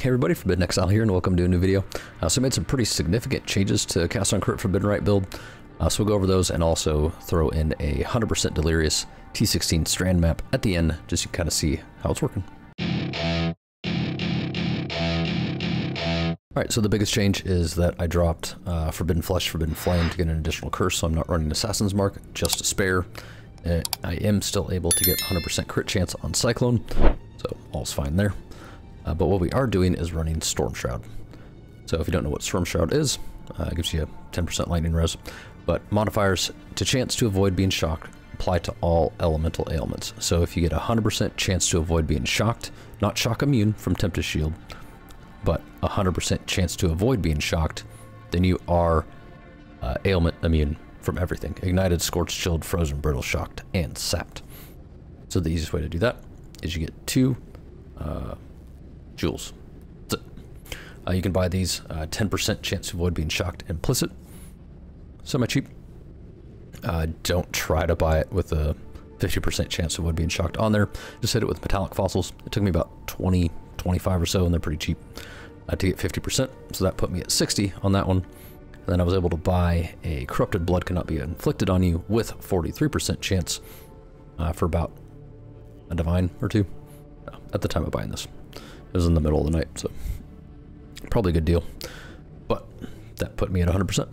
Hey everybody, Forbidden Exile here, and welcome to a new video. So I made some pretty significant changes to castoncrit Forbidden Rite build. So we'll go over those and also throw in a 100% delirious T16 Strand Map at the end, just to kind of see how it's working. Alright, so the biggest change is that I dropped Forbidden Flesh, Forbidden Flame to get an additional curse, so I'm not running Assassin's Mark, just a spare. I am still able to get 100% crit chance on Cyclone, so all's fine there. But what we are doing is running Storm Shroud. So if you don't know what Storm Shroud is, it gives you a 10% lightning res. But modifiers to chance to avoid being shocked apply to all elemental ailments. So if you get a 100% chance to avoid being shocked, not shock immune from Tempest Shield, but a 100% chance to avoid being shocked, then you are ailment immune from everything. Ignited, scorched, chilled, frozen, brittle, shocked, and sapped. So the easiest way to do that is you get 2 jewels. That's it. You can buy these 10% chance to avoid being shocked implicit. Semi-cheap. Don't try to buy it with a 50% chance to avoid being shocked on there. Just hit it with metallic fossils. It took me about 20, 25 or so, and they're pretty cheap to get 50%. So that put me at 60 on that one. And then I was able to buy a corrupted blood cannot be inflicted on you with 43% chance for about a divine or 2 at the time of buying this. It was in the middle of the night, so probably a good deal. But that put me at 100%.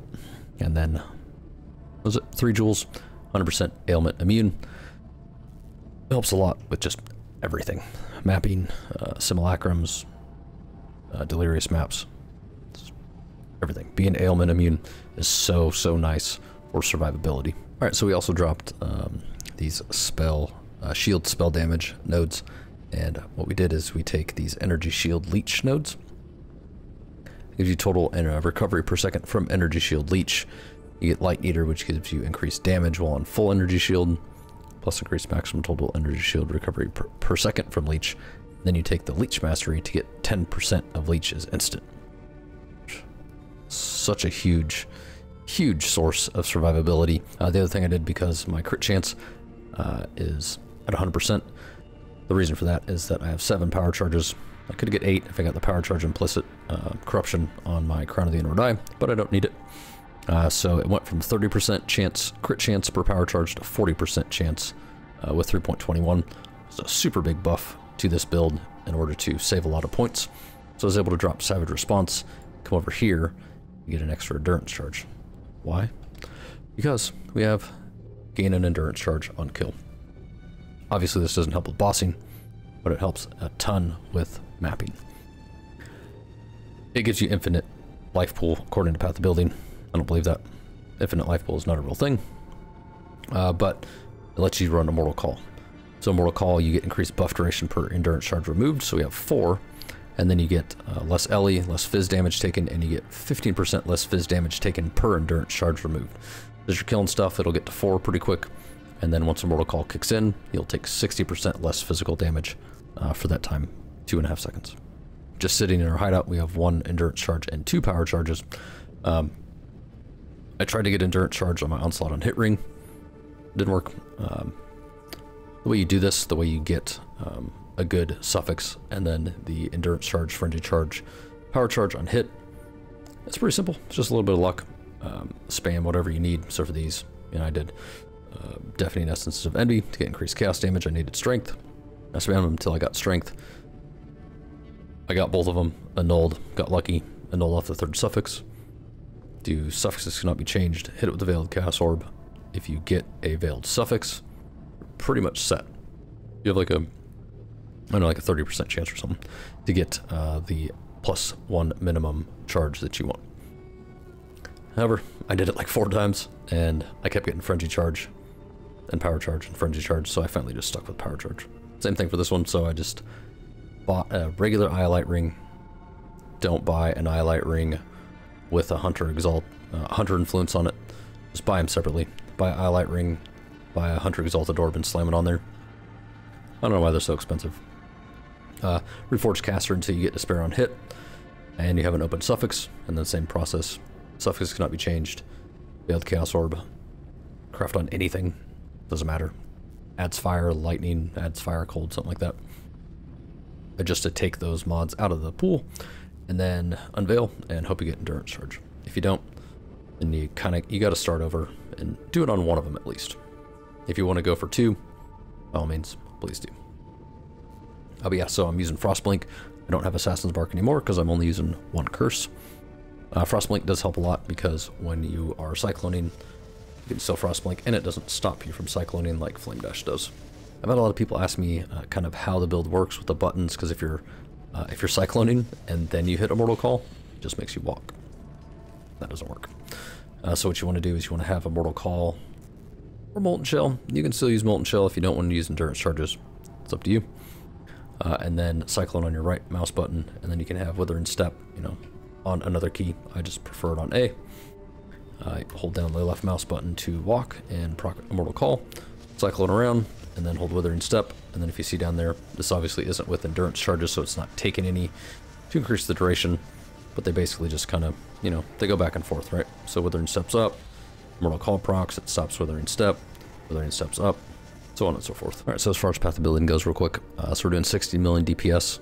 And then, what was it 3 jewels, 100% ailment immune. It helps a lot with just everything. Mapping, simulacrums, delirious maps, everything. Being ailment immune is so nice for survivability. Alright, so we also dropped these shield spell damage nodes. And what we did is we take these energy shield leech nodes. It gives you total recovery per second from energy shield leech. You get light eater, which gives you increased damage while on full energy shield, plus increased maximum total energy shield recovery per second from leech. Then you take the leech mastery to get 10% of leech is instant. Such a huge source of survivability. The other thing I did, because my crit chance is at 100%, the reason for that is that I have 7 power charges. I could get 8 if I got the power charge implicit corruption on my Crown of the Inward Eye, but I don't need it. So it went from 30% crit chance per power charge to 40% chance with 3.21. It's a super big buff to this build in order to save a lot of points. So I was able to drop Savage Response, come over here, and get an extra endurance charge. Why? Because we have gain an endurance charge on kill. Obviously this doesn't help with bossing, but it helps a ton with mapping. It gives you infinite life pool according to Path of Building. I don't believe that. Infinite life pool is not a real thing. But it lets you run a Mortal Call. So Mortal Call, you get increased buff duration per endurance charge removed, so we have 4. And then you get less LE, less fizz damage taken, and you get 15% less fizz damage taken per endurance charge removed. As you're killing stuff, it'll get to 4 pretty quick. And then once a Mortal Call kicks in, you'll take 60% less physical damage for that time, 2.5 seconds. Just sitting in our hideout, we have 1 endurance charge and 2 power charges. I tried to get endurance charge on my onslaught on hit ring. Didn't work. The way you do this, the way you get a good suffix, and then the endurance charge, frenzy charge, power charge on hit, it's pretty simple. It's just a little bit of luck. Spam whatever you need. So for these, I did Deafening Essences of Envy to get increased chaos damage. I needed strength. I spammed them until I got strength. I got both of them annulled, got lucky, annulled off the 3rd suffix. Do suffixes cannot be changed. Hit it with the Veiled Chaos Orb. If you get a Veiled suffix, you're pretty much set. You have like a 30% chance or something to get the +1 minimum charge that you want. However, I did it like 4 times, and I kept getting frenzy charge and power charge and frenzy charge, so I finally just stuck with power charge. Same thing for this one, so I just bought a regular Iolite ring. Don't buy an Iolite ring with a Hunter influence on it. Just buy them separately. Buy an Iolite ring, buy a Hunter Exalted Orb, and slam it on there. I don't know why they're so expensive. Reforge Caster until you get Despair on hit, and you have an open suffix, and then same process. Suffix cannot be changed. Veiled Chaos Orb. Craft on anything. Doesn't matter. Adds fire, lightning, adds fire, cold, something like that. just to take those mods out of the pool and then unveil and hope you get endurance charge. If you don't, then you got to start over and do it on one of them at least. If you want to go for two, by all means, please do. But yeah, so I'm using Frostblink. I don't have Assassin's Bark anymore because I'm only using one curse. Frostblink does help a lot because when you are cycloning, you can still Frostblink and it doesn't stop you from cycloning like Flame Dash does. I've had a lot of people ask me kind of how the build works with the buttons, because if you're cycloning and then you hit Immortal Call, it just makes you walk. That doesn't work. So what you want to do is you want to have Immortal Call or Molten Shell. You can still use Molten Shell if you don't want to use endurance charges. It's up to you. And then Cyclone on your right mouse button, and then you can have Withering Step, you know, on another key. I just prefer it on A. Hold down the left mouse button to walk and proc Immortal Call, Cyclone around, and then hold Withering Step. And then if you see down there, this obviously isn't with endurance charges, so it's not taking any to increase the duration, but they basically just kind of, you know, they go back and forth, right? So Withering Step's up, Immortal Call procs, it stops Withering Step's up, so on and so forth. All right, so as far as path of building goes real quick, so we're doing 60 million DPS,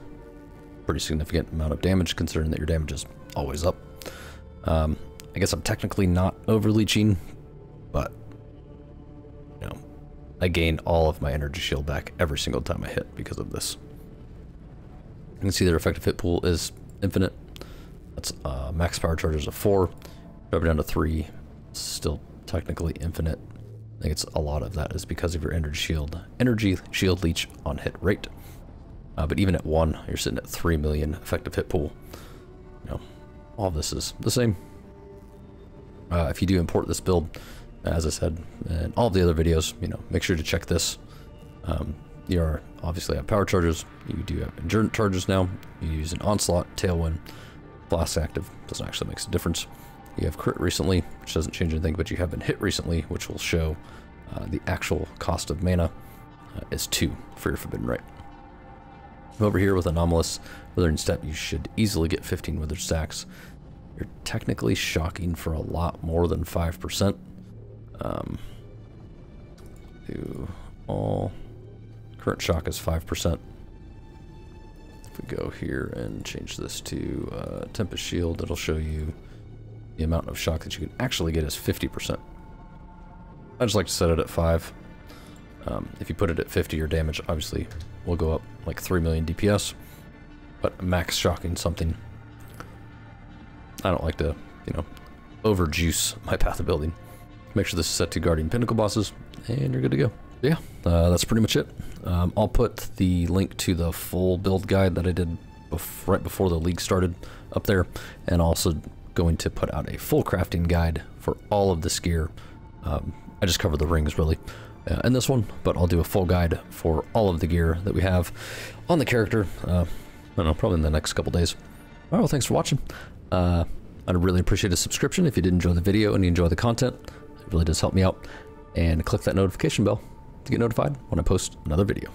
pretty significant amount of damage considering that your damage is always up. I guess I'm technically not overleeching, but, you know, I gain all of my energy shield back every single time I hit because of this. You can see their effective hit pool is infinite. That's max power charges of 4, drop it down to 3, still technically infinite. I think it's a lot of that is because of your energy shield leech on hit rate. But even at 1, you're sitting at 3 million effective hit pool. You know, all of this is the same. If you do import this build, as I said, and all of the other videos, you know, make sure to check this. You are obviously have power charges. You do have endurance charges now. You use an onslaught, tailwind, blast active. Doesn't actually make a difference. You have crit recently, which doesn't change anything, but you have been hit recently, which will show the actual cost of mana is 2 for your Forbidden Rite. Over here with Anomalous Withering Step, you should easily get 15 Withered Stacks. You're technically shocking for a lot more than 5%. Do all current shock is 5%. If we go here and change this to Tempest Shield, it'll show you the amount of shock that you can actually get is 50%. I just like to set it at 5. If you put it at 50, your damage obviously will go up like 3 million DPS, but max shocking something, I don't like to, you know, overjuice my path of building. Make sure this is set to Guardian Pinnacle bosses, and you're good to go. Yeah, that's pretty much it. I'll put the link to the full build guide that I did right before the league started up there, and also going to put out a full crafting guide for all of this gear. I just covered the rings really in this one, but I'll do a full guide for all of the gear that we have on the character. I don't know, probably in the next couple days. All right, well, thanks for watching. I'd really appreciate a subscription if you did enjoy the video and you enjoy the content. It really does help me out. And click that notification bell to get notified when I post another video.